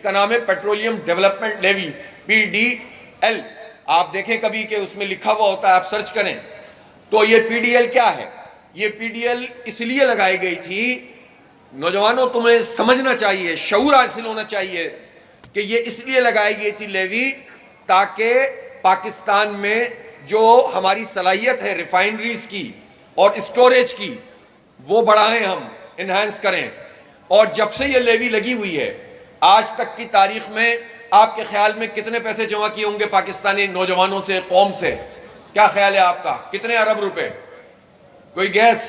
کا نام ہے پیٹرولیم ڈیولپمنٹ لیوی، PDL۔ آپ دیکھیں کبھی کہ اس میں لکھا ہوا ہوتا ہے، آپ سرچ کریں تو یہ PDL کیا ہے؟ یہ PDL اس لیے لگائی گئی تھی، نوجوانوں تمہیں سمجھنا چاہیے، شعور حاصل ہونا چاہیے کہ یہ اس لیے لگائی گئی تھی لیوی تاکہ پاکستان میں جو ہماری صلاحیت ہے ریفائنریز کی اور اسٹوریج کی وہ بڑھائیں، ہم انہانس کریں۔ اور جب سے یہ لیوی لگی ہوئی ہے آج تک کی تاریخ میں آپ کے خیال میں کتنے پیسے جمع کیے ہوں گے پاکستانی نوجوانوں سے، قوم سے؟ کیا خیال ہے آپ کا؟ کتنے ارب روپے؟ کوئی گیس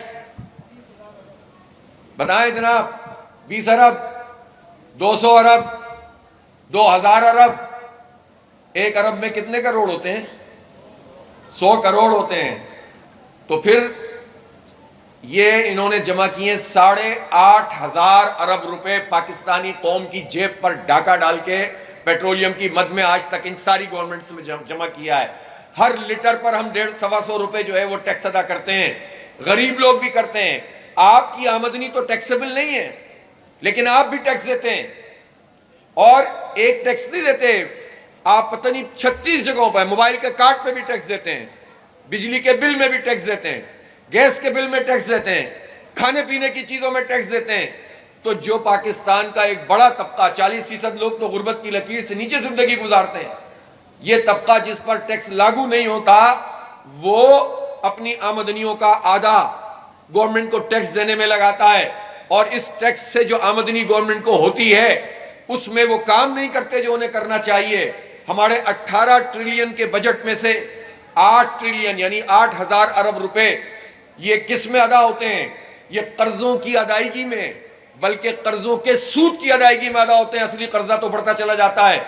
بتائیں جناب؟ 20 ارب، 200 ارب، 2000 ارب؟ 1 ارب میں کتنے کروڑ ہوتے ہیں؟ 100 کروڑ ہوتے ہیں۔ تو پھر یہ انہوں نے جمع کیے 8,500 ارب روپے پاکستانی قوم کی جیب پر ڈاکہ ڈال کے پیٹرولیم کی مد میں آج تک ان ساری گورنمنٹس میں جمع کیا ہے۔ ہر لیٹر پر ہم 150-125 روپے جو ہے وہ ٹیکس ادا کرتے ہیں، غریب لوگ بھی کرتے ہیں۔ آپ کی آمدنی تو ٹیکسیبل نہیں ہے لیکن آپ بھی ٹیکس دیتے ہیں، اور ایک ٹیکس نہیں دیتے آپ، پتہ نہیں 36 جگہوں پر، موبائل کے کارڈ پہ بھی ٹیکس دیتے ہیں، بجلی کے بل میں بھی ٹیکس دیتے ہیں، گیس کے بل میں ٹیکس دیتے ہیں، کھانے پینے کی چیزوں میں ٹیکس دیتے ہیں۔ تو جو پاکستان کا ایک بڑا طبقہ، 40% لوگ تو غربت کی لکیر سے نیچے زندگی گزارتے ہیں، یہ طبقہ جس پر ٹیکس لاگو نہیں ہوتا وہ اپنی آمدنیوں کا آدھا گورنمنٹ کو ٹیکس دینے میں لگاتا ہے، اور اس ٹیکس سے جو آمدنی گورنمنٹ کو ہوتی ہے اس میں وہ کام نہیں کرتے جو انہیں کرنا چاہیے۔ ہمارے 18 ٹریلین کے بجٹ میں سے 8 ٹریلین یعنی 8,000 ارب روپے یہ کس میں ادا ہوتے ہیں؟ یہ قرضوں کی ادائیگی میں، بلکہ قرضوں کے سود کی ادائیگی میں ادا ہوتے ہیں۔ اصلی قرضہ تو بڑھتا چلا جاتا ہے۔